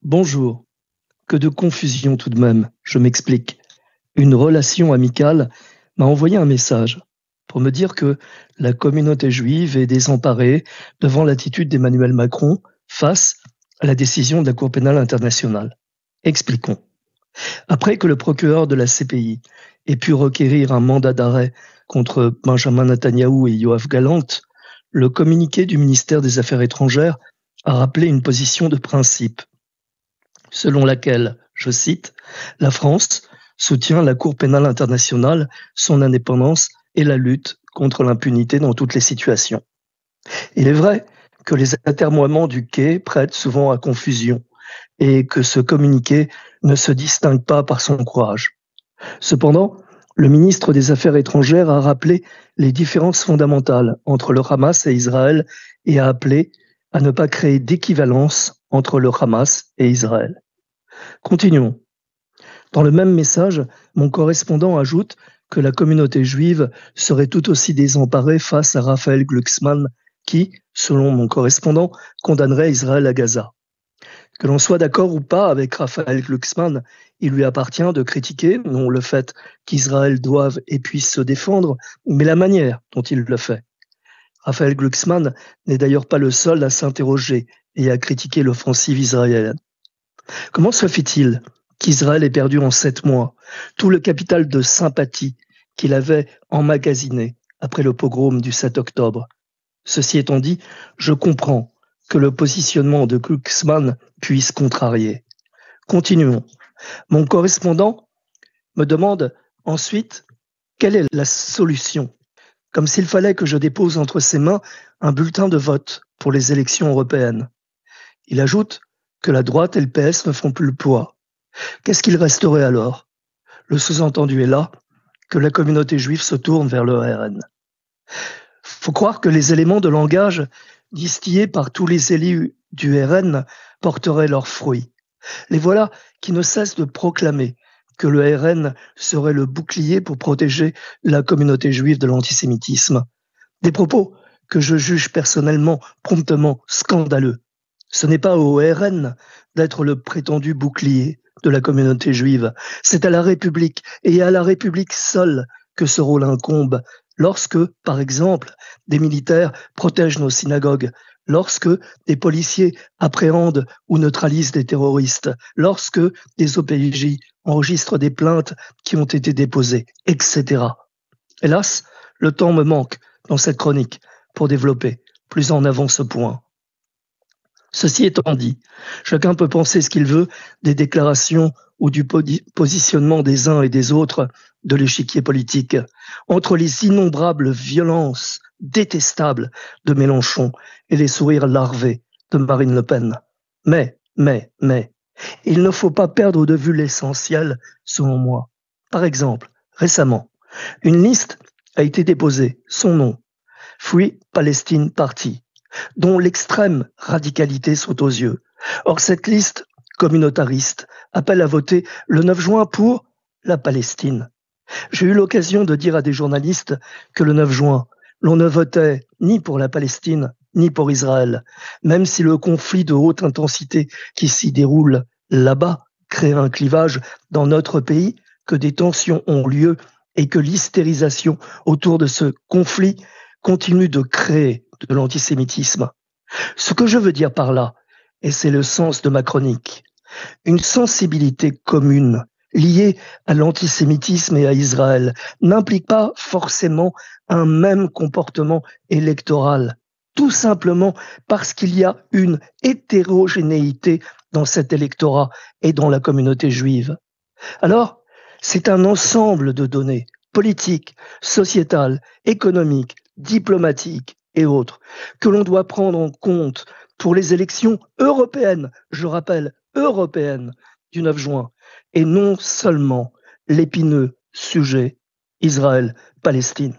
Bonjour, que de confusion tout de même, je m'explique. Une relation amicale m'a envoyé un message pour me dire que la communauté juive est désemparée devant l'attitude d'Emmanuel Macron face à la décision de la Cour pénale internationale. Expliquons. Après que le procureur de la CPI ait pu requérir un mandat d'arrêt contre Benjamin Netanyahou et Yoav Gallant, le communiqué du ministère des Affaires étrangères a rappelé une position de principe selon laquelle, je cite, « La France soutient la Cour pénale internationale, son indépendance et la lutte contre l'impunité dans toutes les situations. » Il est vrai que les atermoiements du quai prêtent souvent à confusion et que ce communiqué ne se distingue pas par son courage. Cependant, le ministre des Affaires étrangères a rappelé les différences fondamentales entre le Hamas et Israël et a appelé à ne pas créer d'équivalence entre le Hamas et Israël. Continuons. Dans le même message, mon correspondant ajoute que la communauté juive serait tout aussi désemparée face à Raphaël Glucksmann qui, selon mon correspondant, condamnerait Israël à Gaza. Que l'on soit d'accord ou pas avec Raphaël Glucksmann, il lui appartient de critiquer non le fait qu'Israël doive et puisse se défendre, mais la manière dont il le fait. Raphaël Glucksmann n'est d'ailleurs pas le seul à s'interroger et à critiquer l'offensive israélienne. Comment se fait-il qu'Israël ait perdu en 7 mois tout le capital de sympathie qu'il avait emmagasiné après le pogrom du 7 octobre? Ceci étant dit, je comprends que le positionnement de Glucksmann puisse contrarier. Continuons. Mon correspondant me demande ensuite quelle est la solution, comme s'il fallait que je dépose entre ses mains un bulletin de vote pour les élections européennes. Il ajoute que la droite et le PS ne font plus le poids. Qu'est-ce qu'il resterait alors? Le sous-entendu est là, que la communauté juive se tourne vers le RN. Faut croire que les éléments de langage distillés par tous les élus du RN porteraient leurs fruits. Les voilà qui ne cessent de proclamer que le RN serait le bouclier pour protéger la communauté juive de l'antisémitisme. Des propos que je juge personnellement promptement scandaleux. Ce n'est pas au RN d'être le prétendu bouclier de la communauté juive. C'est à la République et à la République seule que ce rôle incombe lorsque, par exemple, des militaires protègent nos synagogues, lorsque des policiers appréhendent ou neutralisent des terroristes, lorsque des OPJ enregistrent des plaintes qui ont été déposées, etc. Hélas, le temps me manque dans cette chronique pour développer plus en avant ce point. Ceci étant dit, chacun peut penser ce qu'il veut des déclarations ou du positionnement des uns et des autres de l'échiquier politique. Entre les innombrables violences détestables de Mélenchon et les sourires larvés de Marine Le Pen. Mais, il ne faut pas perdre de vue l'essentiel, selon moi. Par exemple, récemment, une liste a été déposée, son nom, Free Palestine Party, dont l'extrême radicalité saute aux yeux. Or, cette liste communautariste appelle à voter le 9 juin pour la Palestine. J'ai eu l'occasion de dire à des journalistes que le 9 juin, l'on ne votait ni pour la Palestine, ni pour Israël, même si le conflit de haute intensité qui s'y déroule là-bas crée un clivage dans notre pays, que des tensions ont lieu et que l'hystérisation autour de ce conflit continue de créer de l'antisémitisme. Ce que je veux dire par là, et c'est le sens de ma chronique, une sensibilité commune liée à l'antisémitisme et à Israël n'implique pas forcément un même comportement électoral, tout simplement parce qu'il y a une hétérogénéité dans cet électorat et dans la communauté juive. Alors, c'est un ensemble de données politiques, sociétales, économiques, diplomatiques et autres que l'on doit prendre en compte pour les élections européennes, je rappelle, européennes du 9 juin, et non seulement l'épineux sujet Israël-Palestine.